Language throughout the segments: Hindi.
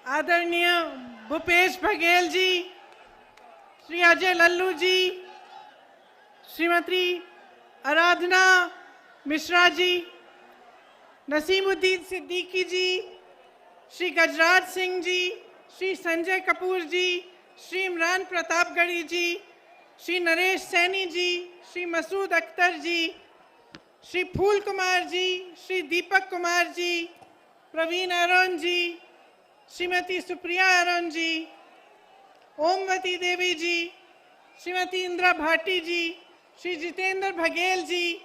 आदरणीय भूपेश बघेल जी, श्री अजय लल्लू जी, श्रीमती आराधना मिश्रा जी, नसीमुद्दीन सिद्दीकी जी, श्री गजराज सिंह जी, श्री संजय कपूर जी, श्री इमरान प्रतापगढ़ी जी, श्री नरेश सैनी जी, श्री मसूद अख्तर जी, श्री फूल कुमार जी, श्री दीपक कुमार जी, प्रवीण अरुण जी, श्रीमती सुप्रिया अरुण जी, ओमवती देवी जी, श्रीमती इंदिरा भाटी जी, श्री जितेंद्र बघेल जी,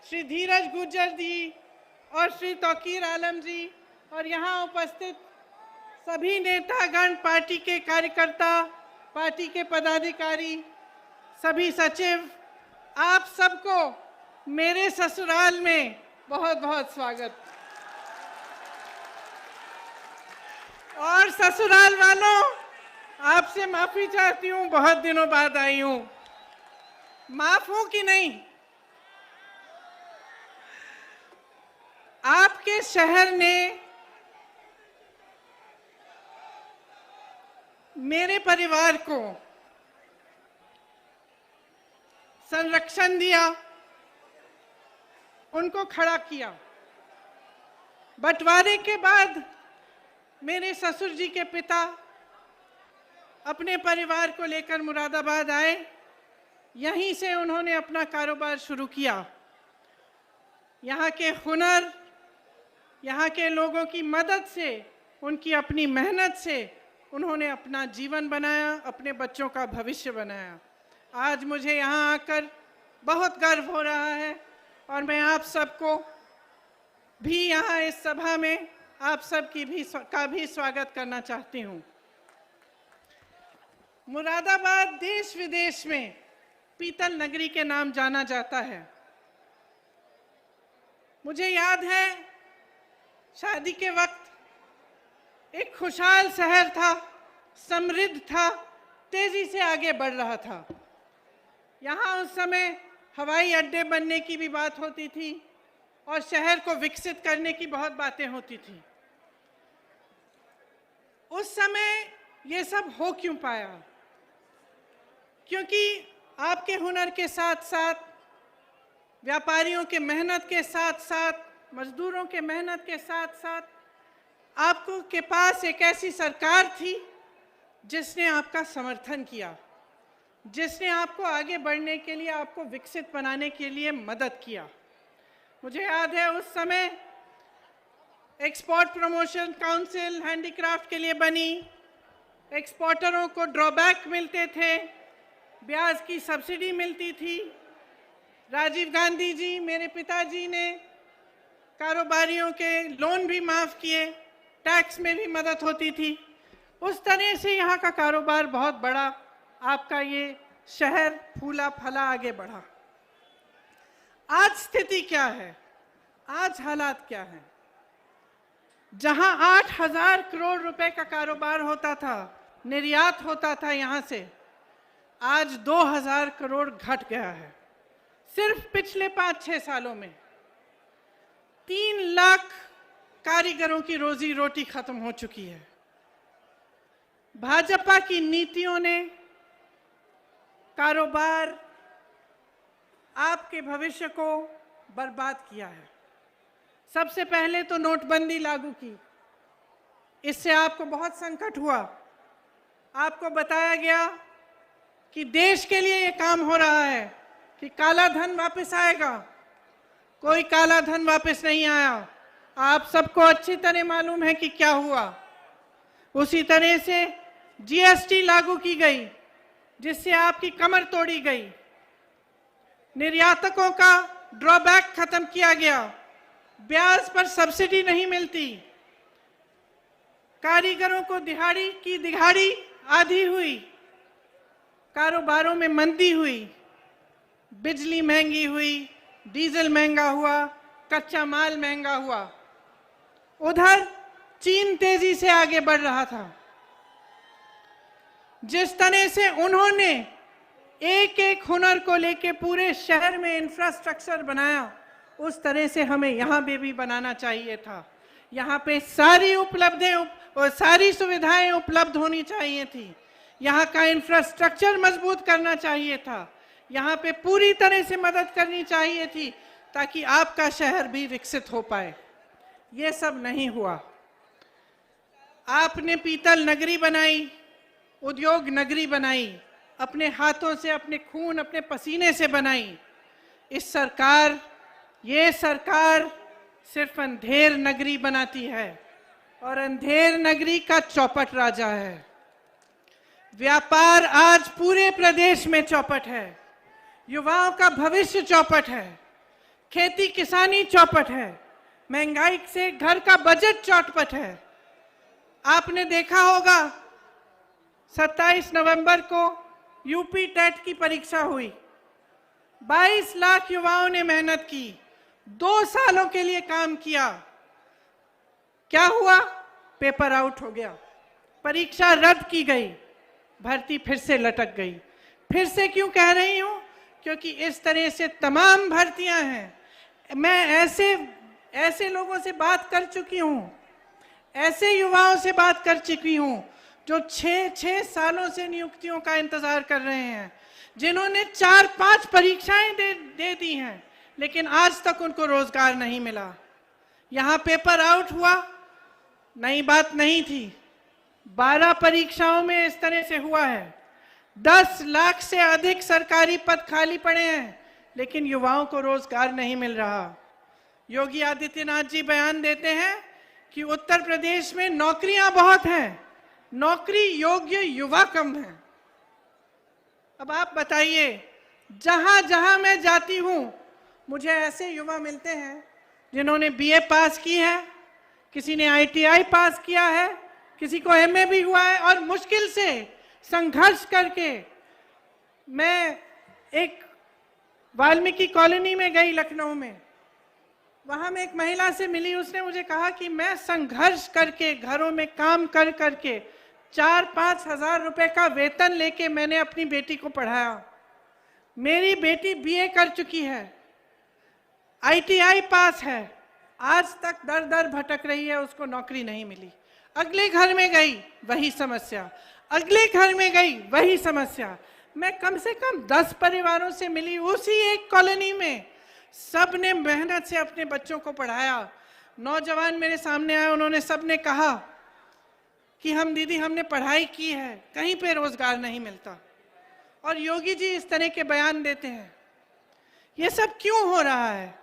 श्री धीरज गुर्जर जी और श्री तौकीर आलम जी और यहाँ उपस्थित सभी नेतागण, पार्टी के कार्यकर्ता, पार्टी के पदाधिकारी, सभी सचिव, आप सबको मेरे ससुराल में बहुत बहुत स्वागत। और ससुराल वालों, आपसे माफी चाहती हूँ, बहुत दिनों बाद आई हूँ। माफ हूँ कि नहीं? आपके शहर ने मेरे परिवार को संरक्षण दिया, उनको खड़ा किया। बंटवारे के बाद मेरे ससुर जी के पिता अपने परिवार को लेकर मुरादाबाद आए। यहीं से उन्होंने अपना कारोबार शुरू किया। यहाँ के हुनर, यहाँ के लोगों की मदद से, उनकी अपनी मेहनत से उन्होंने अपना जीवन बनाया, अपने बच्चों का भविष्य बनाया। आज मुझे यहाँ आकर बहुत गर्व हो रहा है और मैं आप सबको भी यहाँ इस सभा में आप सबकी भी स्वागत करना चाहती हूँ। मुरादाबाद देश विदेश में पीतल नगरी के नाम जाना जाता है। मुझे याद है, शादी के वक्त एक खुशहाल शहर था, समृद्ध था, तेजी से आगे बढ़ रहा था। यहाँ उस समय हवाई अड्डे बनने की भी बात होती थी और शहर को विकसित करने की बहुत बातें होती थी। उस समय ये सब हो क्यों पाया? क्योंकि आपके हुनर के साथ साथ, व्यापारियों के मेहनत के साथ साथ, मजदूरों के मेहनत के साथ साथ आपको के पास एक ऐसी सरकार थी जिसने आपका समर्थन किया, जिसने आपको आगे बढ़ने के लिए, आपको विकसित बनाने के लिए मदद किया। मुझे याद है उस समय एक्सपोर्ट प्रमोशन काउंसिल हैंडीक्राफ्ट के लिए बनी। एक्सपोर्टरों को ड्रॉबैक मिलते थे, ब्याज की सब्सिडी मिलती थी। राजीव गांधी जी, मेरे पिताजी ने कारोबारियों के लोन भी माफ़ किए, टैक्स में भी मदद होती थी। उस तरह से यहाँ का कारोबार बहुत बड़ा, आपका ये शहर फूला फला आगे बढ़ा। आज स्थिति क्या है? आज हालात क्या है? जहां 8,000 करोड़ रुपए का कारोबार होता था, निर्यात होता था यहाँ से, आज 2,000 करोड़ घट गया है। सिर्फ पिछले 5-6 सालों में 3 लाख कारीगरों की रोजी रोटी खत्म हो चुकी है। भाजपा की नीतियों ने कारोबार, आपके भविष्य को बर्बाद किया है। सबसे पहले तो नोटबंदी लागू की, इससे आपको बहुत संकट हुआ। आपको बताया गया कि देश के लिए ये काम हो रहा है कि काला धन वापस आएगा। कोई काला धन वापस नहीं आया। आप सबको अच्छी तरह मालूम है कि क्या हुआ। उसी तरह से जीएसटी लागू की गई, जिससे आपकी कमर तोड़ी गई। निर्यातकों का ड्रॉबैक खत्म किया गया, ब्याज पर सब्सिडी नहीं मिलती। कारीगरों को दिहाड़ी की दिहाड़ी आधी हुई। कारोबारों में मंदी हुई, बिजली महंगी हुई, डीजल महंगा हुआ, कच्चा माल महंगा हुआ। उधर चीन तेजी से आगे बढ़ रहा था। जिस तरह से उन्होंने एक एक हुनर को लेके पूरे शहर में इंफ्रास्ट्रक्चर बनाया, उस तरह से हमें यहाँ पे भी बनाना चाहिए था। यहाँ पे सारी उपलब्धियां और सारी सुविधाएं उपलब्ध होनी चाहिए थी। यहाँ का इंफ्रास्ट्रक्चर मजबूत करना चाहिए था। यहाँ पे पूरी तरह से मदद करनी चाहिए थी ताकि आपका शहर भी विकसित हो पाए। ये सब नहीं हुआ। आपने पीतल नगरी बनाई, उद्योग नगरी बनाई, अपने हाथों से, अपने खून, अपने पसीने से बनाई। ये सरकार सिर्फ अंधेर नगरी बनाती है और अंधेर नगरी का चौपट राजा है। व्यापार आज पूरे प्रदेश में चौपट है, युवाओं का भविष्य चौपट है, खेती किसानी चौपट है, महंगाई से घर का बजट चौपट है। आपने देखा होगा 27 नवंबर को यूपी टेट की परीक्षा हुई। 22 लाख युवाओं ने मेहनत की, 2 सालों के लिए काम किया। क्या हुआ? पेपर आउट हो गया, परीक्षा रद्द की गई, भर्ती फिर से लटक गई। फिर से क्यों कह रही हूं? क्योंकि इस तरह से तमाम भर्तियां हैं। मैं ऐसे लोगों से बात कर चुकी हूं, ऐसे युवाओं से बात कर चुकी हूं जो 6 सालों से नियुक्तियों का इंतजार कर रहे हैं, जिन्होंने 4-5 परीक्षाएं दे दी हैं, लेकिन आज तक उनको रोजगार नहीं मिला। यहाँ पेपर आउट हुआ, नई बात नहीं थी। 12 परीक्षाओं में इस तरह से हुआ है। 10 लाख से अधिक सरकारी पद खाली पड़े हैं, लेकिन युवाओं को रोजगार नहीं मिल रहा। योगी आदित्यनाथ जी बयान देते हैं कि उत्तर प्रदेश में नौकरियां बहुत हैं, नौकरी योग्य युवा कम है। अब आप बताइए, जहां जहां मैं जाती हूं मुझे ऐसे युवा मिलते हैं जिन्होंने बीए पास की है, किसी ने आईटीआई पास किया है, किसी को एमए भी हुआ है, और मुश्किल से संघर्ष करके। मैं एक वाल्मीकि कॉलोनी में गई लखनऊ में, वहां मैं एक महिला से मिली। उसने मुझे कहा कि मैं संघर्ष करके, घरों में काम कर करके 4-5 हजार रुपए का वेतन लेके मैंने अपनी बेटी को पढ़ाया। मेरी बेटी बीए कर चुकी है, आईटीआई पास है, आज तक दर दर भटक रही है, उसको नौकरी नहीं मिली। अगले घर में गई, वही समस्या, अगले घर में गई, वही समस्या। मैं कम से कम 10 परिवारों से मिली उसी एक कॉलोनी में। सब ने मेहनत से अपने बच्चों को पढ़ाया। नौजवान मेरे सामने आए, उन्होंने सब ने कहा कि हम दीदी हमने पढ़ाई की है, कहीं पे रोजगार नहीं मिलता। और योगी जी इस तरह के बयान देते हैं। ये सब क्यों हो रहा है?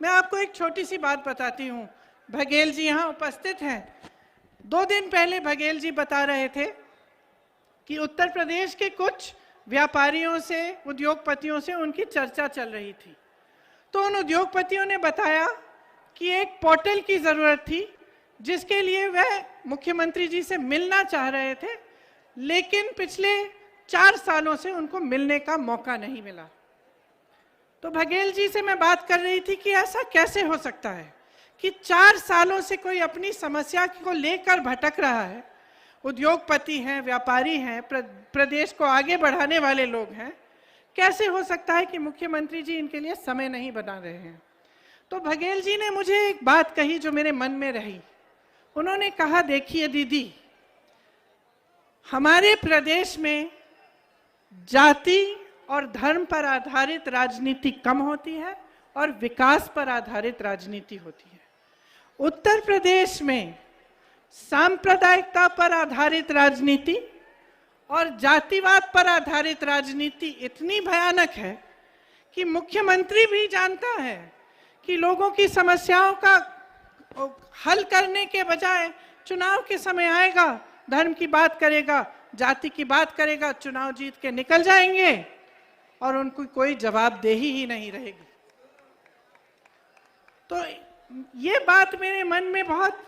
मैं आपको एक छोटी सी बात बताती हूँ। बघेल जी यहाँ उपस्थित हैं। 2 दिन पहले बघेल जी बता रहे थे कि उत्तर प्रदेश के कुछ व्यापारियों से, उद्योगपतियों से उनकी चर्चा चल रही थी। तो उन उद्योगपतियों ने बताया कि एक पोर्टल की जरूरत थी, जिसके लिए वह मुख्यमंत्री जी से मिलना चाह रहे थे, लेकिन पिछले 4 सालों से उनको मिलने का मौका नहीं मिला। तो बघेल जी से मैं बात कर रही थी कि ऐसा कैसे हो सकता है कि 4 सालों से कोई अपनी समस्या को लेकर भटक रहा है। उद्योगपति हैं, व्यापारी हैं, प्रदेश को आगे बढ़ाने वाले लोग हैं, कैसे हो सकता है कि मुख्यमंत्री जी इनके लिए समय नहीं बना रहे हैं? तो बघेल जी ने मुझे एक बात कही जो मेरे मन में रही। उन्होंने कहा, देखिए दीदी, हमारे प्रदेश में जाति और धर्म पर आधारित राजनीति कम होती है और विकास पर आधारित राजनीति होती है। उत्तर प्रदेश में सांप्रदायिकता पर आधारित राजनीति और जातिवाद पर आधारित राजनीति इतनी भयानक है कि मुख्यमंत्री भी जानता है कि लोगों की समस्याओं का हल करने के बजाय चुनाव के समय आएगा, धर्म की बात करेगा, जाति की बात करेगा, चुनाव जीत के निकल जाएंगे और उनको कोई जवाबदेही ही नहीं रहेगी। तो ये बात मेरे मन में बहुत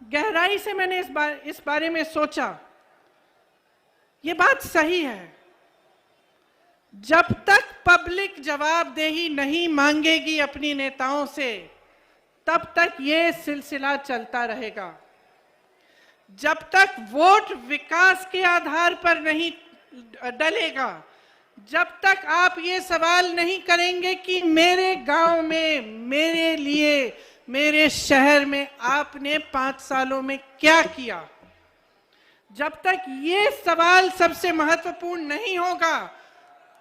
गहराई से, मैंने इस बारे में सोचा। ये बात सही है। जब तक पब्लिक जवाबदेही नहीं मांगेगी अपनी नेताओं से, तब तक ये सिलसिला चलता रहेगा। जब तक वोट विकास के आधार पर नहीं डलेगा, जब तक आप ये सवाल नहीं करेंगे कि मेरे गांव में मेरे लिए, मेरे शहर में आपने 5 सालों में क्या किया? जब तक ये सवाल सबसे महत्वपूर्ण नहीं होगा,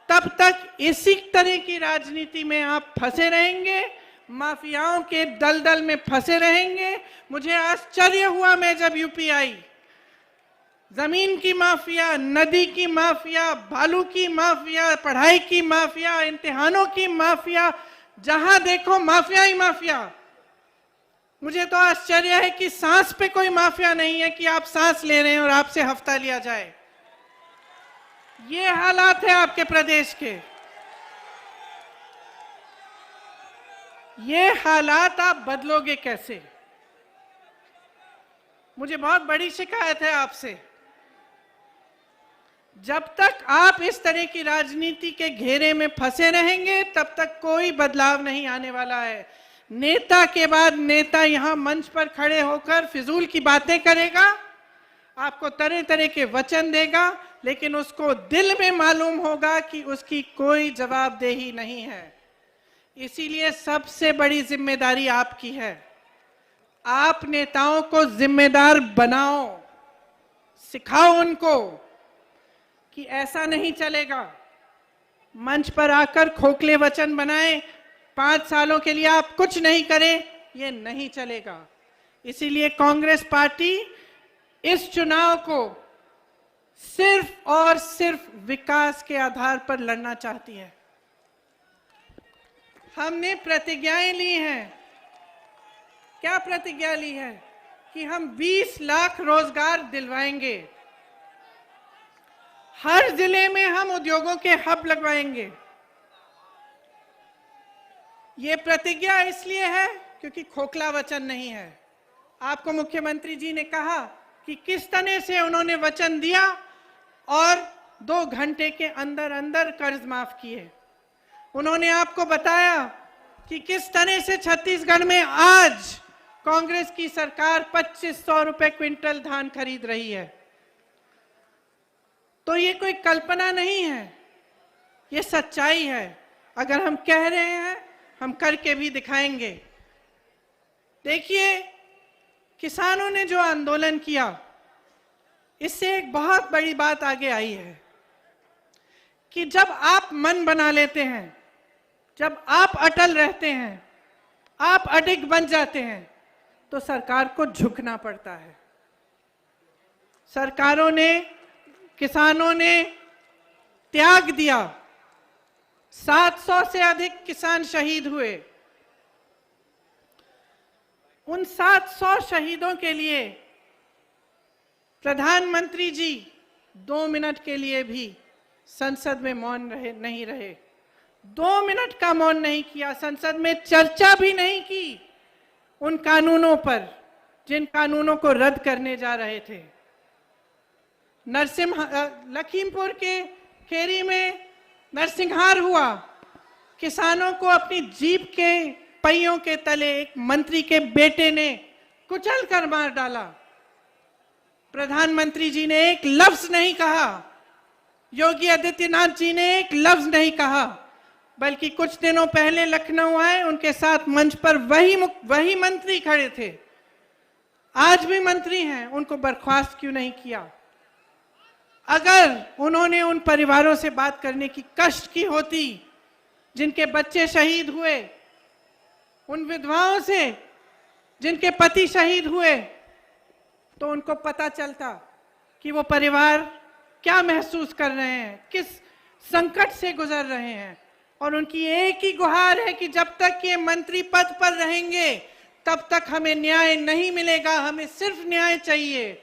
तब तक इसी तरह की राजनीति में आप फंसे रहेंगे, माफियाओं के दलदल में फंसे रहेंगे। मुझे आश्चर्य हुआ मैं जब यूपी आई, जमीन की माफिया, नदी की माफिया, बालू की माफिया, पढ़ाई की माफिया, इम्तिहानों की माफिया, जहां देखो माफिया ही माफिया। मुझे तो आश्चर्य है कि सांस पे कोई माफिया नहीं है कि आप सांस ले रहे हैं और आपसे हफ्ता लिया जाए। ये हालात है आपके प्रदेश के। ये हालात आप बदलोगे कैसे? मुझे बहुत बड़ी शिकायत है आपसे। जब तक आप इस तरह की राजनीति के घेरे में फंसे रहेंगे, तब तक कोई बदलाव नहीं आने वाला है। नेता के बाद नेता यहां मंच पर खड़े होकर फिजूल की बातें करेगा, आपको तरह तरह के वचन देगा, लेकिन उसको दिल में मालूम होगा कि उसकी कोई जवाबदेही नहीं है। इसीलिए सबसे बड़ी जिम्मेदारी आपकी है। आप नेताओं को जिम्मेदार बनाओ, सिखाओ उनको कि ऐसा नहीं चलेगा। मंच पर आकर खोखले वचन बनाए, 5 सालों के लिए आप कुछ नहीं करें, ये नहीं चलेगा। इसीलिए कांग्रेस पार्टी इस चुनाव को सिर्फ और सिर्फ विकास के आधार पर लड़ना चाहती है। हमने प्रतिज्ञाएं ली हैं। क्या प्रतिज्ञा ली है? कि हम 20 लाख रोजगार दिलवाएंगे, हर जिले में हम उद्योगों के हब लगवाएंगे। ये प्रतिज्ञा इसलिए है क्योंकि खोखला वचन नहीं है। आपको मुख्यमंत्री जी ने कहा कि किस तरह से उन्होंने वचन दिया और 2 घंटे के अंदर अंदर कर्ज माफ किए। उन्होंने आपको बताया कि किस तरह से छत्तीसगढ़ में आज कांग्रेस की सरकार 2500 रुपए क्विंटल धान खरीद रही है। तो ये कोई कल्पना नहीं है, ये सच्चाई है। अगर हम कह रहे हैं, हम करके भी दिखाएंगे। देखिए, किसानों ने जो आंदोलन किया, इससे एक बहुत बड़ी बात आगे आई है कि जब आप मन बना लेते हैं, जब आप अटल रहते हैं, आप अडिग बन जाते हैं, तो सरकार को झुकना पड़ता है। सरकारों ने, किसानों ने त्याग दिया। 700 से अधिक किसान शहीद हुए। उन 700 शहीदों के लिए प्रधानमंत्री जी 2 मिनट के लिए भी संसद में मौन नहीं रहे। 2 मिनट का मौन नहीं किया, संसद में चर्चा भी नहीं की उन कानूनों पर जिन कानूनों को रद्द करने जा रहे थे। लखीमपुर के खेरी में नरसिंहार हुआ, किसानों को अपनी जीप के पहियों के तले एक मंत्री के बेटे ने कुचल कर मार डाला। प्रधानमंत्री जी ने एक लफ्ज नहीं कहा, योगी आदित्यनाथ जी ने एक लफ्ज नहीं कहा, बल्कि कुछ दिनों पहले लखनऊ आए, उनके साथ मंच पर वही मंत्री खड़े थे, आज भी मंत्री हैं, उनको बर्खास्त क्यों नहीं किया? अगर उन्होंने उन परिवारों से बात करने की कष्ट की होती जिनके बच्चे शहीद हुए, उन विधवाओं से जिनके पति शहीद हुए, तो उनको पता चलता कि वो परिवार क्या महसूस कर रहे हैं, किस संकट से गुजर रहे हैं। और उनकी एक ही गुहार है कि जब तक ये मंत्री पद पर रहेंगे, तब तक हमें न्याय नहीं मिलेगा, हमें सिर्फ न्याय चाहिए।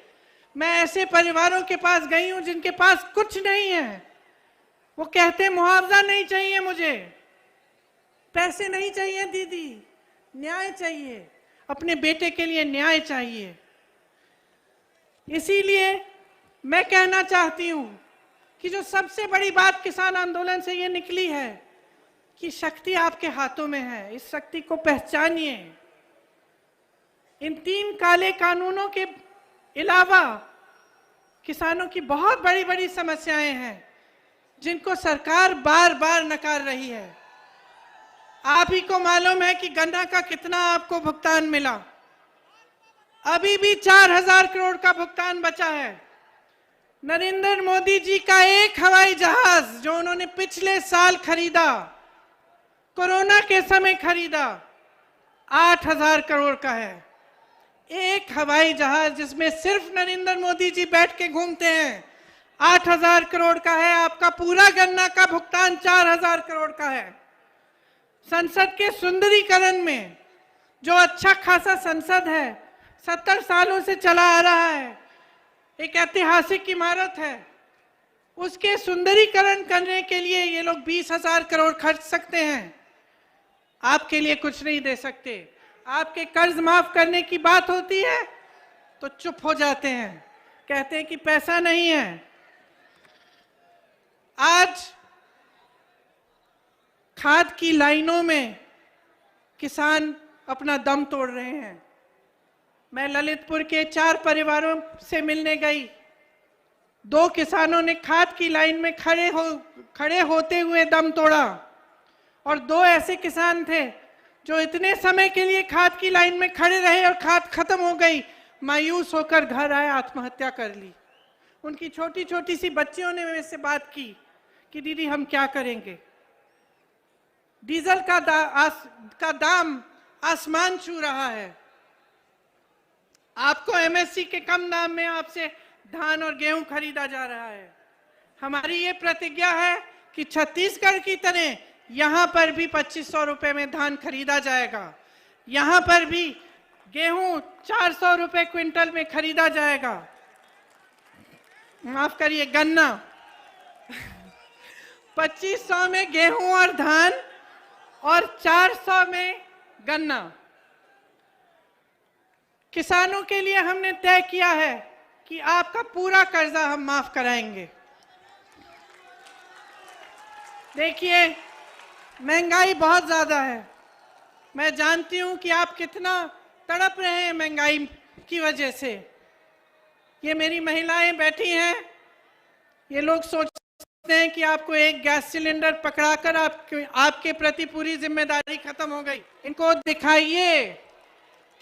मैं ऐसे परिवारों के पास गई हूं जिनके पास कुछ नहीं है। वो कहते मुआवजा नहीं चाहिए, मुझे पैसे नहीं चाहिए दीदी, न्याय चाहिए, अपने बेटे के लिए न्याय चाहिए। इसीलिए मैं कहना चाहती हूं कि जो सबसे बड़ी बात किसान आंदोलन से ये निकली है कि शक्ति आपके हाथों में है, इस शक्ति को पहचानिए। इन 3 काले कानूनों के अलावा किसानों की बहुत बड़ी बड़ी समस्याएं हैं जिनको सरकार बार बार नकार रही है। आप ही को मालूम है कि गन्ना का कितना आपको भुगतान मिला। अभी भी 4,000 करोड़ का भुगतान बचा है। नरेंद्र मोदी जी का एक हवाई जहाज जो उन्होंने पिछले साल खरीदा, कोरोना के समय खरीदा, 8,000 करोड़ का है। एक हवाई जहाज जिसमें सिर्फ नरेंद्र मोदी जी बैठ के घूमते हैं, 8,000 करोड़ का है। आपका पूरा गन्ना का भुगतान 4,000 करोड़ का है। संसद के सुंदरीकरण में जो अच्छा खासा संसद है, 70 सालों से चला आ रहा है, एक ऐतिहासिक इमारत है, उसके सुंदरीकरण करने के लिए ये लोग 20,000 करोड़ खर्च सकते हैं। आपके लिए कुछ नहीं दे सकते। आपके कर्ज माफ करने की बात होती है तो चुप हो जाते हैं, कहते हैं कि पैसा नहीं है। आज खाद की लाइनों में किसान अपना दम तोड़ रहे हैं। मैं ललितपुर के 4 परिवारों से मिलने गई। 2 किसानों ने खाद की लाइन में खड़े होते हुए दम तोड़ा, और 2 ऐसे किसान थे जो इतने समय के लिए खाद की लाइन में खड़े रहे और खाद खत्म हो गई, मायूस होकर घर आए, आत्महत्या कर ली। उनकी छोटी छोटी सी बच्चियों ने मेरे से बात की कि दीदी हम क्या करेंगे। डीजल का दाम आसमान छू रहा है। आपको एमएसपी के कम दाम में आपसे धान और गेहूं खरीदा जा रहा है। हमारी ये प्रतिज्ञा है कि छत्तीसगढ़ की तरह यहां पर भी 2500 रुपए में धान खरीदा जाएगा। यहां पर भी गेहूं 400 रुपए क्विंटल में खरीदा जाएगा। माफ करिए, गन्ना 2500 में गेहूं और धान और 400 में गन्ना। किसानों के लिए हमने तय किया है कि आपका पूरा कर्जा हम माफ कराएंगे। देखिए, महंगाई बहुत ज्यादा है। मैं जानती हूं कि आप कितना तड़प रहे हैं महंगाई की वजह से। ये मेरी महिलाएं बैठी हैं, ये लोग सोचते हैं कि आपको एक गैस सिलेंडर पकड़ाकर आपके प्रति पूरी जिम्मेदारी खत्म हो गई। इनको दिखाइए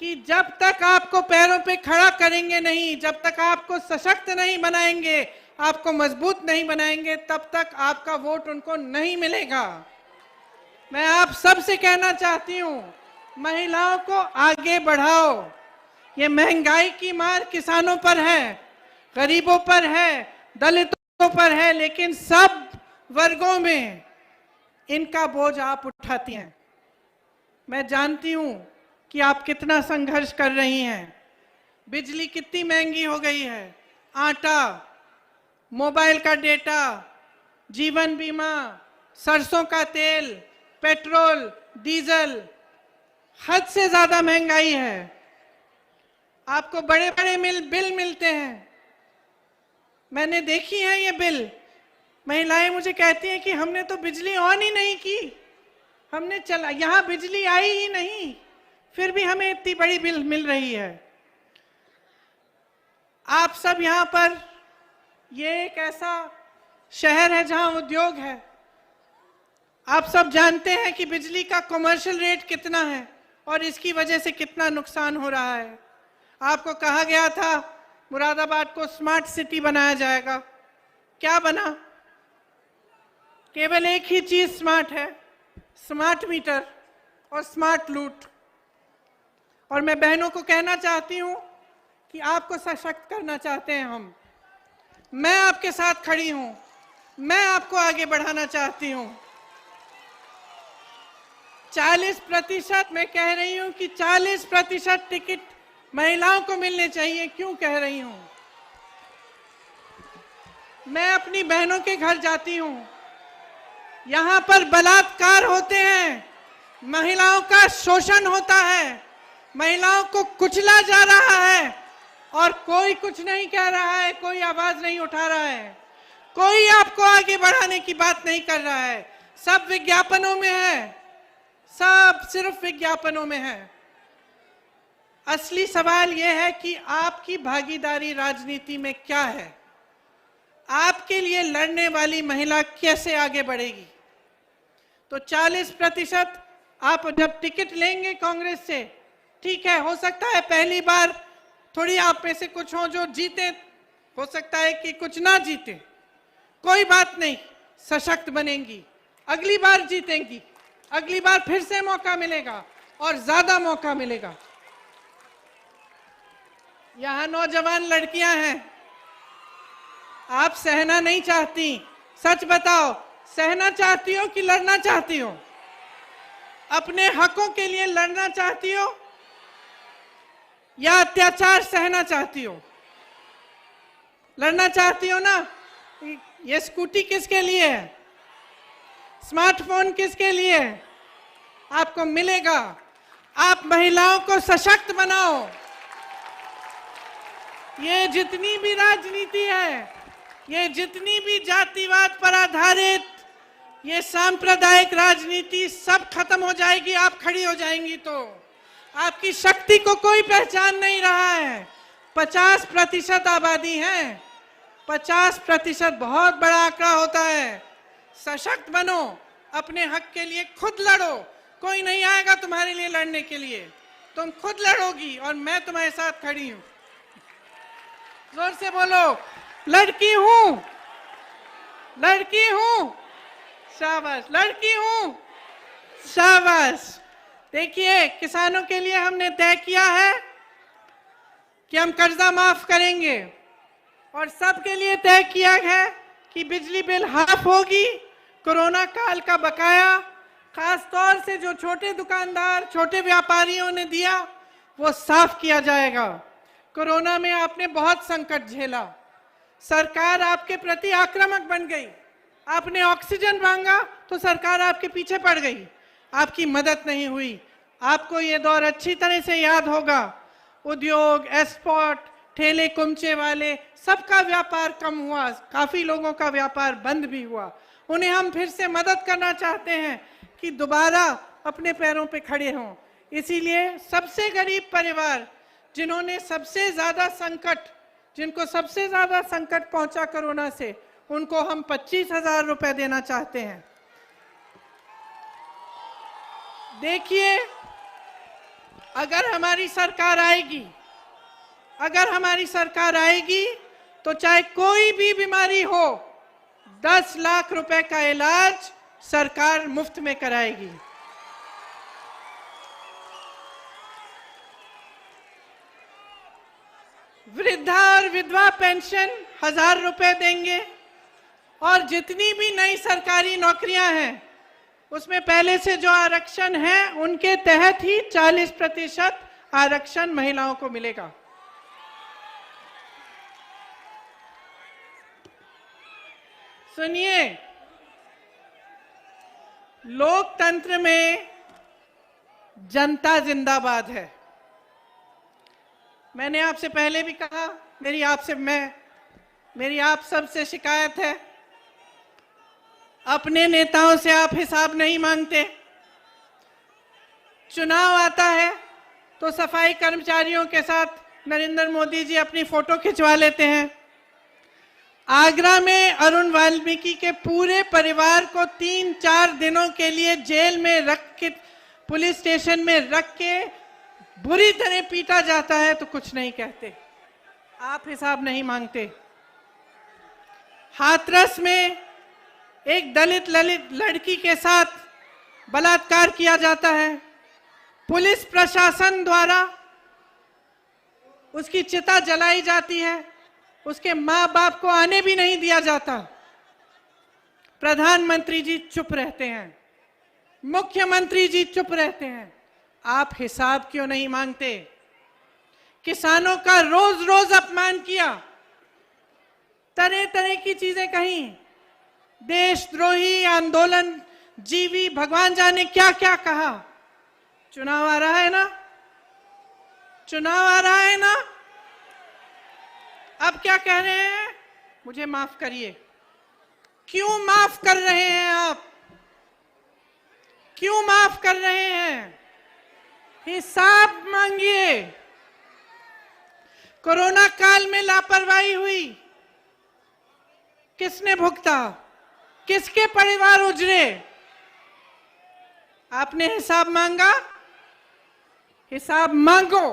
कि जब तक आपको पैरों पे खड़ा करेंगे नहीं, जब तक आपको सशक्त नहीं बनाएंगे, आपको मजबूत नहीं बनाएंगे, तब तक आपका वोट उनको नहीं मिलेगा। मैं आप सबसे कहना चाहती हूँ, महिलाओं को आगे बढ़ाओ। ये महंगाई की मार किसानों पर है, गरीबों पर है, दलितों पर है, लेकिन सब वर्गों में इनका बोझ आप उठाती हैं। मैं जानती हूँ कि आप कितना संघर्ष कर रही हैं। बिजली कितनी महंगी हो गई है, आटा, मोबाइल का डेटा, जीवन बीमा, सरसों का तेल, पेट्रोल, डीजल, हद से ज्यादा महंगाई है। आपको बड़े बड़े बिल मिलते हैं। मैंने देखी है ये बिल। महिलाएं मुझे कहती हैं कि हमने तो बिजली ऑन ही नहीं की, हमने चला, यहाँ बिजली आई ही नहीं, फिर भी हमें इतनी बड़ी बिल मिल रही है। आप सब यहाँ पर, ये एक ऐसा शहर है जहाँ उद्योग है। आप सब जानते हैं कि बिजली का कमर्शियल रेट कितना है और इसकी वजह से कितना नुकसान हो रहा है। आपको कहा गया था मुरादाबाद को स्मार्ट सिटी बनाया जाएगा। क्या बना? केवल एक ही चीज स्मार्ट है, स्मार्ट मीटर और स्मार्ट लूट। और मैं बहनों को कहना चाहती हूं कि आपको सशक्त करना चाहते हैं हम। मैं आपके साथ खड़ी हूं, मैं आपको आगे बढ़ाना चाहती हूं। 40%, मैं कह रही हूं कि 40% टिकट महिलाओं को मिलने चाहिए। क्यों कह रही हूं? मैं अपनी बहनों के घर जाती हूं, यहां पर बलात्कार होते हैं, महिलाओं का शोषण होता है, महिलाओं को कुचला जा रहा है और कोई कुछ नहीं कह रहा है, कोई आवाज नहीं उठा रहा है, कोई आपको आगे बढ़ाने की बात नहीं कर रहा है। सब विज्ञापनों में है, सब सिर्फ विज्ञापनों में है। असली सवाल यह है कि आपकी भागीदारी राजनीति में क्या है? आपके लिए लड़ने वाली महिला कैसे आगे बढ़ेगी? तो 40% आप जब टिकट लेंगे कांग्रेस से, ठीक है, हो सकता है पहली बार थोड़ी आप में से कुछ हो जो जीते, हो सकता है कि कुछ ना जीते, कोई बात नहीं, सशक्त बनेंगी, अगली बार जीतेंगी, अगली बार फिर से मौका मिलेगा और ज्यादा मौका मिलेगा। यहां नौजवान लड़कियां हैं, आप सहना नहीं चाहती, सच बताओ, सहना चाहती हो कि लड़ना चाहती हो? अपने हकों के लिए लड़ना चाहती हो या अत्याचार सहना चाहती हो? लड़ना चाहती हो ना? ये स्कूटी किसके लिए है? स्मार्टफोन किसके लिए है? आपको मिलेगा। आप महिलाओं को सशक्त बनाओ। ये जितनी भी राजनीति है, ये जितनी भी जातिवाद पर आधारित ये सांप्रदायिक राजनीति सब खत्म हो जाएगी, आप खड़ी हो जाएंगी तो। आपकी शक्ति को कोई पहचान नहीं रहा है। 50% आबादी है, 50% बहुत बड़ा आंकड़ा होता है। सशक्त बनो, अपने हक के लिए खुद लड़ो, कोई नहीं आएगा तुम्हारे लिए लड़ने के लिए, तुम खुद लड़ोगी और मैं तुम्हारे साथ खड़ी हूं। जोर से बोलो, लड़की हूं, लड़की हूं, शाबाश, लड़की हूं, शाबाश। देखिए, किसानों के लिए हमने तय किया है कि हम कर्जा माफ करेंगे और सबके लिए तय किया है कि बिजली बिल हाफ होगी। कोरोना काल का बकाया खास तौर से जो छोटे दुकानदार, छोटे व्यापारियों ने दिया, वो साफ किया जाएगा। कोरोना में आपने बहुत संकट झेला, सरकार आपके प्रति आक्रामक बन गई, आपने ऑक्सीजन मांगा तो सरकार आपके पीछे पड़ गई, आपकी मदद नहीं हुई। आपको ये दौर अच्छी तरह से याद होगा। उद्योग, एक्सपोर्ट, ठेले कुमचे वाले, सबका व्यापार कम हुआ, काफी लोगों का व्यापार बंद भी हुआ। उन्हें हम फिर से मदद करना चाहते हैं कि दोबारा अपने पैरों पे खड़े हों। इसीलिए सबसे गरीब परिवार, जिन्होंने सबसे ज्यादा संकट, जिनको सबसे ज्यादा संकट पहुंचा कोरोना से, उनको हम 25,000 रुपए देना चाहते हैं। देखिए, अगर हमारी सरकार आएगी, अगर हमारी सरकार आएगी तो चाहे कोई भी बीमारी हो, 10 लाख रुपए का इलाज सरकार मुफ्त में कराएगी। वृद्धा और विधवा पेंशन 1,000 रुपए देंगे और जितनी भी नई सरकारी नौकरियां हैं उसमें पहले से जो आरक्षण है उनके तहत ही 40% आरक्षण महिलाओं को मिलेगा। सुनिए, लोकतंत्र में जनता जिंदाबाद है। मैंने आपसे पहले भी कहा, मेरी आप सबसे शिकायत है, अपने नेताओं से आप हिसाब नहीं मांगते। चुनाव आता है तो सफाई कर्मचारियों के साथ नरेंद्र मोदी जी अपनी फोटो खिंचवा लेते हैं। आगरा में अरुण वाल्मीकि के पूरे परिवार को 3-4 दिनों के लिए जेल में रख के, पुलिस स्टेशन में रख के बुरी तरह पीटा जाता है तो कुछ नहीं कहते, आप हिसाब नहीं मांगते। हाथरस में एक दलित लड़की के साथ बलात्कार किया जाता है, पुलिस प्रशासन द्वारा उसकी चिता जलाई जाती है, उसके माँ बाप को आने भी नहीं दिया जाता। प्रधानमंत्री जी चुप रहते हैं, मुख्यमंत्री जी चुप रहते हैं, आप हिसाब क्यों नहीं मांगते? किसानों का रोज रोज अपमान किया, तरह तरह की चीजें कही, देशद्रोही, आंदोलन जीवी, भगवान जाने क्या क्या कहा। चुनाव आ रहा है ना, चुनाव आ रहा है ना, अब क्या कह रहे हैं? मुझे माफ करिए। क्यों माफ कर रहे हैं आप? क्यों माफ कर रहे हैं? हिसाब मांगिए। कोरोना काल में लापरवाही हुई, किसने भुगता? किसके परिवार उजड़े? आपने हिसाब मांगा, हिसाब मांगो।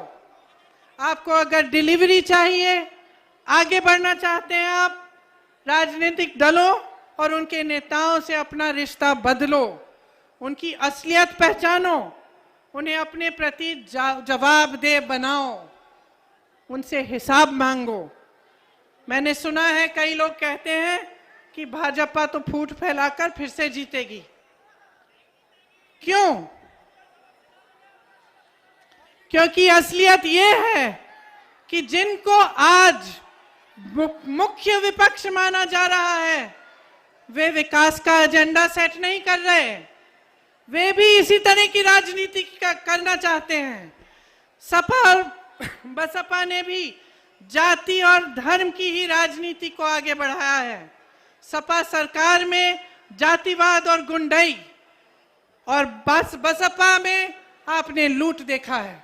आपको अगर डिलीवरी चाहिए, आगे बढ़ना चाहते हैं आप, राजनीतिक दलों और उनके नेताओं से अपना रिश्ता बदलो, उनकी असलियत पहचानो, उन्हें अपने प्रति जवाबदेह बनाओ, उनसे हिसाब मांगो। मैंने सुना है कई लोग कहते हैं कि भाजपा तो फूट फैलाकर फिर से जीतेगी। क्यों? क्योंकि असलियत ये है कि जिनको आज मुख्य विपक्ष माना जा रहा है, वे विकास का एजेंडा सेट नहीं कर रहे, वे भी इसी तरह की राजनीति करना चाहते हैं। सपा और बसपा ने भी जाति और धर्म की ही राजनीति को आगे बढ़ाया है। सपा सरकार में जातिवाद और गुंडाई, और बसपा में आपने लूट देखा है।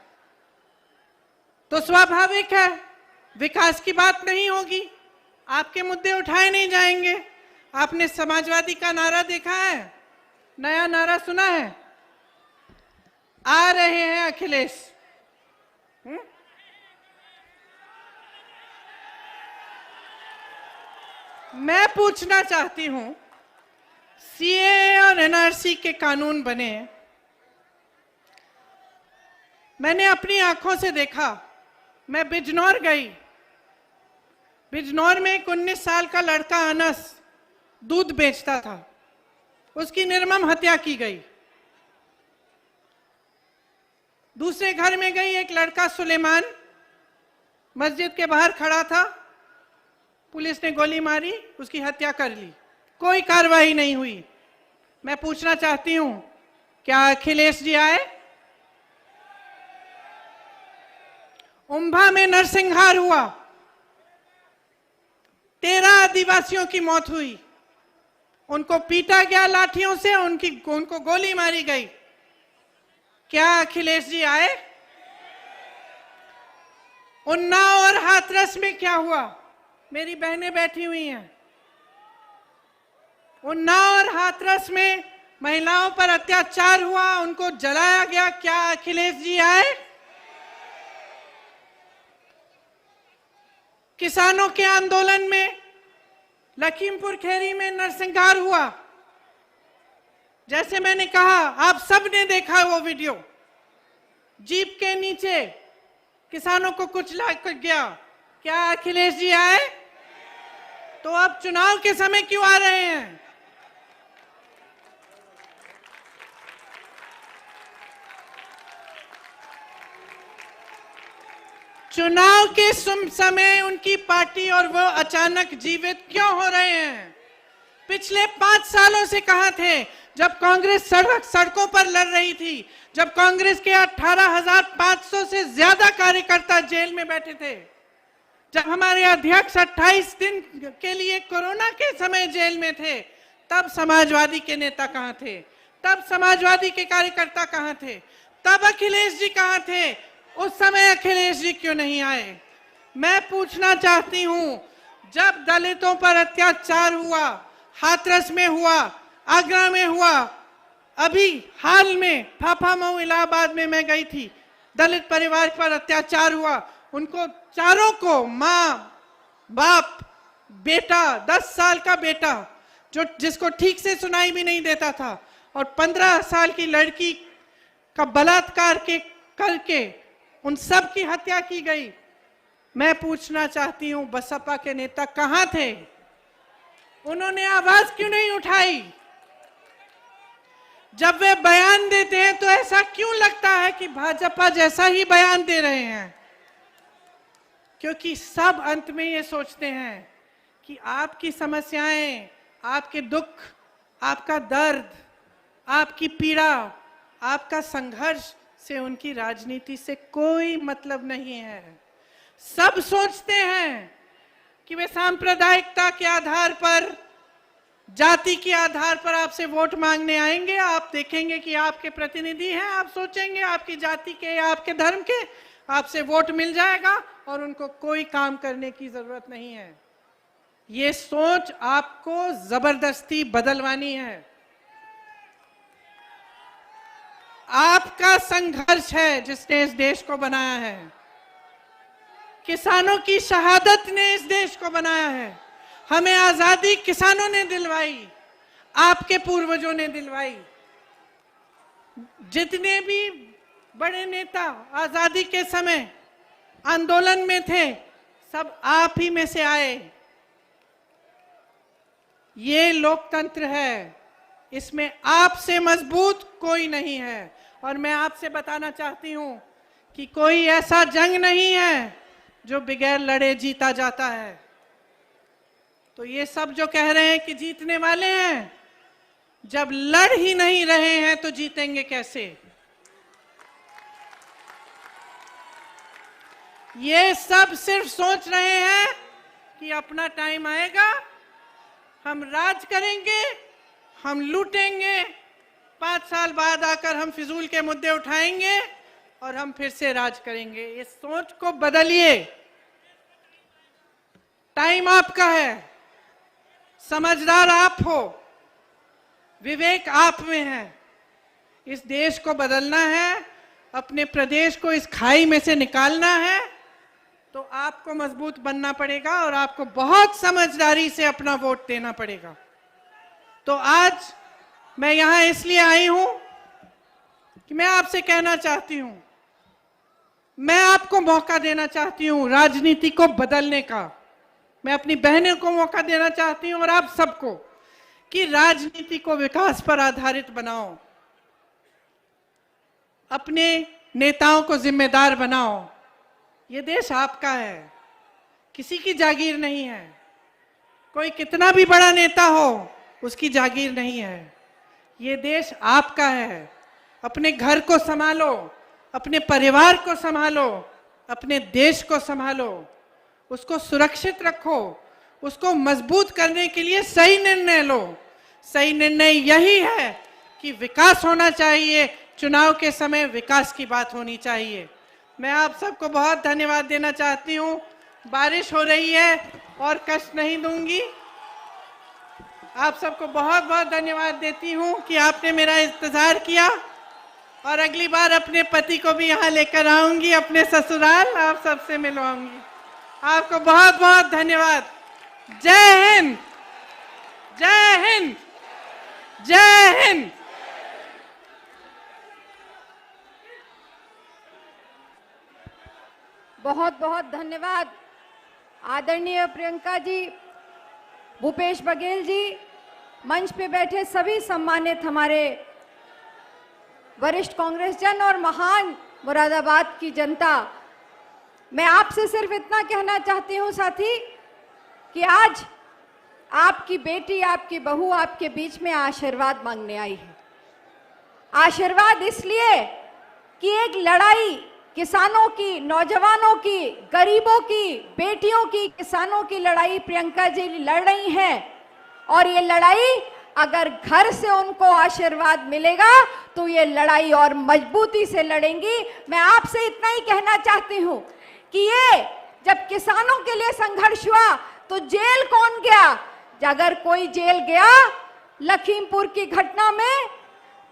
तो स्वाभाविक है विकास की बात नहीं होगी, आपके मुद्दे उठाए नहीं जाएंगे। आपने समाजवादी का नारा देखा है, नया नारा सुना है, आ रहे हैं अखिलेश। मैं पूछना चाहती हूं, सीए और एनआरसी के कानून बने, मैंने अपनी आंखों से देखा। मैं बिजनौर गई, बिजनौर में एक 19 साल का लड़का अनस दूध बेचता था, उसकी निर्मम हत्या की गई। दूसरे घर में गई, एक लड़का सुलेमान मस्जिद के बाहर खड़ा था, पुलिस ने गोली मारी, उसकी हत्या कर ली, कोई कार्रवाई नहीं हुई। मैं पूछना चाहती हूं, क्या अखिलेश जी आए? उम्भा में नरसंहार हुआ, 13 आदिवासियों की मौत हुई, उनको पीटा गया लाठियों से, उनको गोली मारी गई। क्या अखिलेश जी आए? उन्नाव और हाथरस में क्या हुआ? मेरी बहनें बैठी हुई हैं। उन्नाव और हाथरस में महिलाओं पर अत्याचार हुआ, उनको जलाया गया। क्या अखिलेश जी आए? किसानों के आंदोलन में लखीमपुर खीरी में नरसंहार हुआ, जैसे मैंने कहा, आप सब ने देखा वो वीडियो, जीप के नीचे किसानों को कुचला गया। क्या अखिलेश जी आए? तो अब चुनाव के समय क्यों आ रहे हैं? चुनाव के समय उनकी पार्टी और वो अचानक जीवित क्यों हो रहे हैं? पिछले 5 सालों से कहां थे जब कांग्रेस सड़कों पर लड़ रही थी, जब कांग्रेस के 18,500 से ज्यादा कार्यकर्ता जेल में बैठे थे, जब हमारे अध्यक्ष 28 दिन के लिए कोरोना के समय जेल में थे, तब समाजवादी के नेता कहां थे? तब समाजवादी के कार्यकर्ता कहां थे? तब अखिलेश जी कहां थे? उस समय अखिलेश जी क्यों नहीं आए? मैं पूछना चाहती हूं, जब दलितों पर अत्याचार हुआ, हाथरस में हुआ, आगरा में हुआ, अभी हाल में फाफामऊ इलाहाबाद में मैं गई थी, दलित परिवार पर अत्याचार हुआ, उनको चारों को, माँ, बाप, बेटा, 10 साल का बेटा जिसको ठीक से सुनाई भी नहीं देता था, और 15 साल की लड़की का बलात्कार करके उन सब की हत्या की गई। मैं पूछना चाहती हूं, बसपा के नेता कहां थे? उन्होंने आवाज क्यों नहीं उठाई? जब वे बयान देते हैं तो ऐसा क्यों लगता है कि भाजपा जैसा ही बयान दे रहे हैं? क्योंकि सब अंत में ये सोचते हैं कि आपकी समस्याएं, आपके दुख, आपका दर्द, आपकी पीड़ा, आपका संघर्ष से उनकी राजनीति से कोई मतलब नहीं है। सब सोचते हैं कि वे सांप्रदायिकता के आधार पर, जाति के आधार पर आपसे वोट मांगने आएंगे। आप देखेंगे कि आपके प्रतिनिधि हैं, आप सोचेंगे आपकी जाति के या आपके धर्म के, आपसे वोट मिल जाएगा और उनको कोई काम करने की जरूरत नहीं है। ये सोच आपको जबरदस्ती बदलवानी है। आपका संघर्ष है जिसने इस देश को बनाया है। किसानों की शहादत ने इस देश को बनाया है। हमें आजादी किसानों ने दिलवाई, आपके पूर्वजों ने दिलवाई। जितने भी बड़े नेता आजादी के समय आंदोलन में थे, सब आप ही में से आए। ये लोकतंत्र है, इसमें आपसे मजबूत कोई नहीं है। और मैं आपसे बताना चाहती हूं कि कोई ऐसा जंग नहीं है जो बगैर लड़े जीता जाता है। तो ये सब जो कह रहे हैं कि जीतने वाले हैं, जब लड़ ही नहीं रहे हैं तो जीतेंगे कैसे? ये सब सिर्फ सोच रहे हैं कि अपना टाइम आएगा, हम राज करेंगे, हम लूटेंगे, 5 साल बाद आकर हम फिजूल के मुद्दे उठाएंगे और हम फिर से राज करेंगे। इस सोच को बदलिए। टाइम आपका है, समझदार आप हो, विवेक आप में है। इस देश को बदलना है, अपने प्रदेश को इस खाई में से निकालना है, तो आपको मजबूत बनना पड़ेगा और आपको बहुत समझदारी से अपना वोट देना पड़ेगा। तो आज मैं यहां इसलिए आई हूं कि मैं आपसे कहना चाहती हूं, मैं आपको मौका देना चाहती हूं राजनीति को बदलने का। मैं अपनी बहनों को मौका देना चाहती हूं और आप सबको कि राजनीति को विकास पर आधारित बनाओ, अपने नेताओं को जिम्मेदार बनाओ। ये देश आपका है, किसी की जागीर नहीं है। कोई कितना भी बड़ा नेता हो, उसकी जागीर नहीं है। ये देश आपका है। अपने घर को संभालो, अपने परिवार को संभालो, अपने देश को संभालो, उसको सुरक्षित रखो, उसको मजबूत करने के लिए सही निर्णय लो। सही निर्णय यही है कि विकास होना चाहिए, चुनाव के समय विकास की बात होनी चाहिए। मैं आप सबको बहुत धन्यवाद देना चाहती हूँ। बारिश हो रही है और कष्ट नहीं दूंगी। आप सबको बहुत बहुत धन्यवाद देती हूँ कि आपने मेरा इंतजार किया, और अगली बार अपने पति को भी यहाँ लेकर आऊंगी, अपने ससुराल, आप सबसे मिलवाऊंगी। आपको बहुत बहुत धन्यवाद। जय हिंद, जय हिंद, जय हिंद। बहुत बहुत धन्यवाद आदरणीय प्रियंका जी, भूपेश बघेल जी, मंच पे बैठे सभी सम्मानित हमारे वरिष्ठ कांग्रेस जन और महान मुरादाबाद की जनता। मैं आपसे सिर्फ इतना कहना चाहती हूँ साथी कि आज आपकी बेटी, आपकी बहू आपके बीच में आशीर्वाद मांगने आई है। आशीर्वाद इसलिए कि एक लड़ाई किसानों की, नौजवानों की, गरीबों की, बेटियों की, किसानों की लड़ाई प्रियंका जी लड़ रही हैं। और ये लड़ाई अगर घर से उनको आशीर्वाद मिलेगा तो ये लड़ाई और मजबूती से लड़ेंगी। मैं आपसे इतना ही कहना चाहती हूँ कि ये जब किसानों के लिए संघर्ष हुआ तो जेल कौन गया? अगर कोई जेल गया लखीमपुर की घटना में,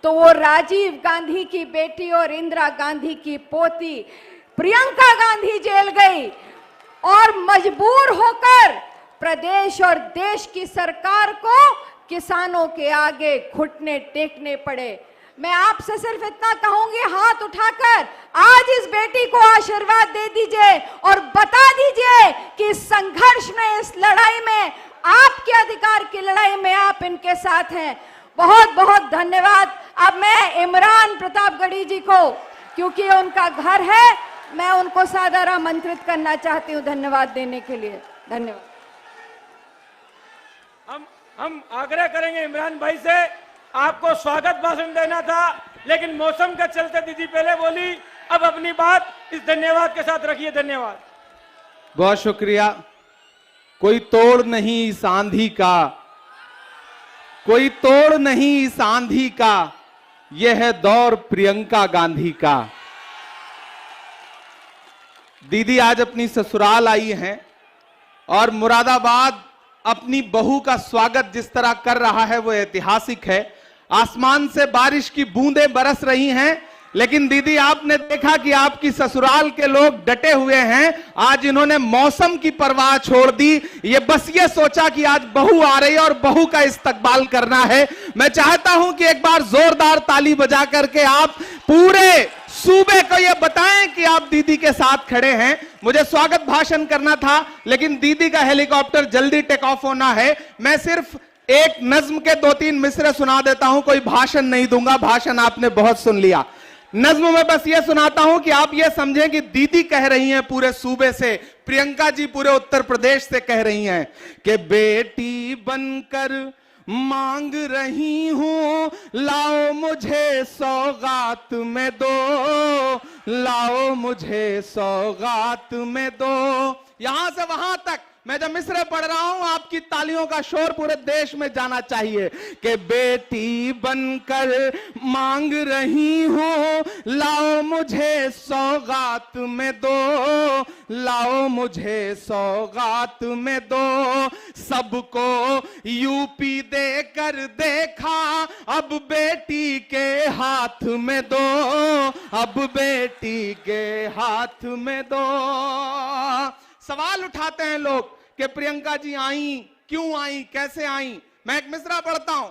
तो वो राजीव गांधी की बेटी और इंदिरा गांधी की पोती प्रियंका गांधी जेल गई और मजबूर होकर प्रदेश और देश की सरकार को किसानों के आगे घुटने टेकने पड़े। मैं आपसे सिर्फ इतना कहूंगी, हाथ उठाकर आज इस बेटी को आशीर्वाद दे दीजिए और बता दीजिए कि इस संघर्ष में, इस लड़ाई में, आपके अधिकार की लड़ाई में आप इनके साथ हैं। बहुत बहुत धन्यवाद। अब मैं इमरान प्रतापगढ़ी जी को, क्योंकि उनका घर है, मैं उनको सादर आमंत्रित करना चाहती हूँ धन्यवाद देने के लिए। धन्यवाद। हम आग्रह करेंगे इमरान भाई से, आपको स्वागत भाषण देना था लेकिन मौसम के चलते दीदी पहले बोली, अब अपनी बात इस धन्यवाद के साथ रखिए। धन्यवाद, बहुत शुक्रिया। कोई तोड़ नहीं इस आंधी का, कोई तोड़ नहीं इस आंधी का, यह है दौर प्रियंका गांधी का। दीदी आज अपनी ससुराल आई हैं और मुरादाबाद अपनी बहू का स्वागत जिस तरह कर रहा है वो ऐतिहासिक है। आसमान से बारिश की बूंदें बरस रही हैं, लेकिन दीदी आपने देखा कि आपकी ससुराल के लोग डटे हुए हैं। आज इन्होंने मौसम की परवाह छोड़ दी। ये बस ये सोचा कि आज बहू आ रही है और बहू का इस्तकबाल करना है। मैं चाहता हूं कि एक बार जोरदार ताली बजा करके आप पूरे सूबे को ये बताएं कि आप दीदी के साथ खड़े हैं। मुझे स्वागत भाषण करना था, लेकिन दीदी का हेलीकॉप्टर जल्दी टेक ऑफ होना है। मैं सिर्फ एक नज्म के 2-3 मिसरे सुना देता हूं, कोई भाषण नहीं दूंगा, भाषण आपने बहुत सुन लिया। नज्म में बस ये सुनाता हूं कि आप ये समझें कि दीदी कह रही हैं पूरे सूबे से, प्रियंका जी पूरे उत्तर प्रदेश से कह रही हैं कि बेटी बनकर मांग रही हूं, लाओ मुझे सौगात में दो, लाओ मुझे सौगात में दो। यहां से वहां तक मैं जब मिसरे पढ़ रहा हूं, आपकी तालियों का शोर पूरे देश में जाना चाहिए कि बेटी बनकर मांग रही हूं, लाओ मुझे सौगात में दो, लाओ मुझे सौगात में दो। सबको यूपी देकर देखा, अब बेटी के हाथ में दो, अब बेटी के हाथ में दो। सवाल उठाते हैं लोग कि प्रियंका जी आई, क्यों आई, कैसे आई। मैं एक मिसरा पढ़ता हूं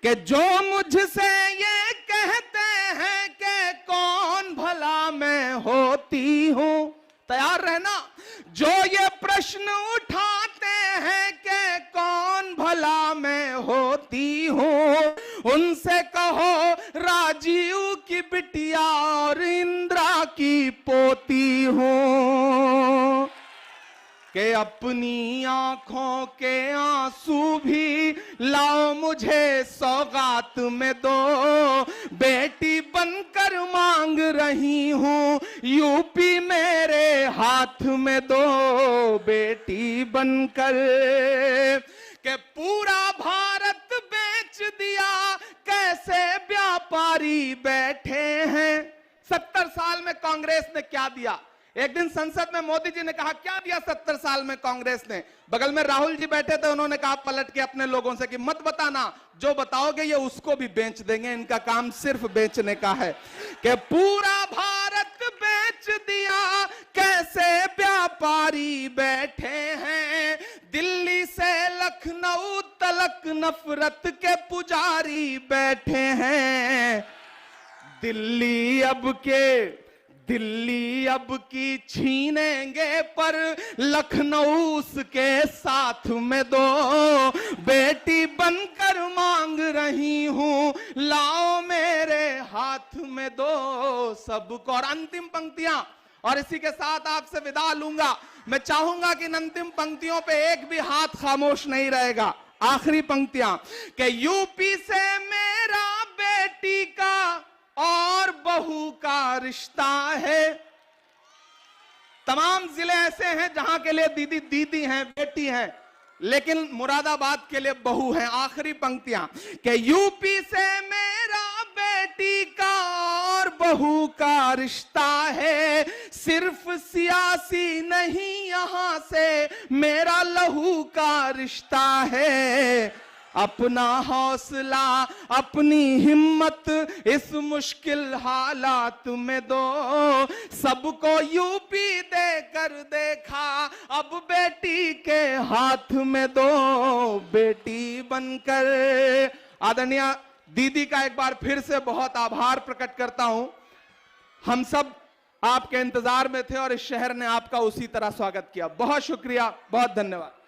कि जो मुझसे ये कहते हैं कि कौन भला मैं होती हूं, तैयार रहना। जो ये प्रश्न उठाते हैं कि कौन भला मैं होती हूं, उनसे कहो राजीव की बिटिया और इंदिरा की पोती हूं। कि अपनी आंखों के आंसू भी लाओ मुझे सौगात में दो, बेटी बनकर मांग रही हूं, यूपी मेरे हाथ में दो, बेटी बनकर। के पूरा भारत बेच दिया, कैसे व्यापारी बैठे हैं। 70 साल में कांग्रेस ने क्या दिया। एक दिन संसद में मोदी जी ने कहा क्या दिया 70 साल में कांग्रेस ने। बगल में राहुल जी बैठे थे, उन्होंने कहा पलट के अपने लोगों से कि मत बताना, जो बताओगे ये उसको भी बेच देंगे, इनका काम सिर्फ बेचने का है। कि पूरा भारत बेच दिया, कैसे व्यापारी बैठे हैं, दिल्ली से लखनऊ तलक नफरत के पुजारी बैठे हैं। दिल्ली अब की छीनेंगे, पर लखनऊ उसके साथ में दो, बेटी बनकर मांग रही हूं, लाओ मेरे हाथ में दो सबको। और अंतिम पंक्तियां, और इसी के साथ आपसे विदा लूंगा। मैं चाहूंगा कि इन अंतिम पंक्तियों पे एक भी हाथ खामोश नहीं रहेगा। आखिरी पंक्तियां कि यूपी से मेरा बेटी का और बहू का रिश्ता है। तमाम जिले ऐसे हैं जहां के लिए दीदी दीदी हैं, बेटी हैं, लेकिन मुरादाबाद के लिए बहू हैं। आखिरी पंक्तियां कि यूपी से मेरा बेटी का और बहू का रिश्ता है, सिर्फ सियासी नहीं यहां से मेरा लहू का रिश्ता है। अपना हौसला अपनी हिम्मत इस मुश्किल हालात में दो, सबको यूपी देकर देखा, अब बेटी के हाथ में दो, बेटी बनकर। आदरणीय दीदी का एक बार फिर से बहुत आभार प्रकट करता हूं। हम सब आपके इंतजार में थे और इस शहर ने आपका उसी तरह स्वागत किया। बहुत शुक्रिया, बहुत धन्यवाद।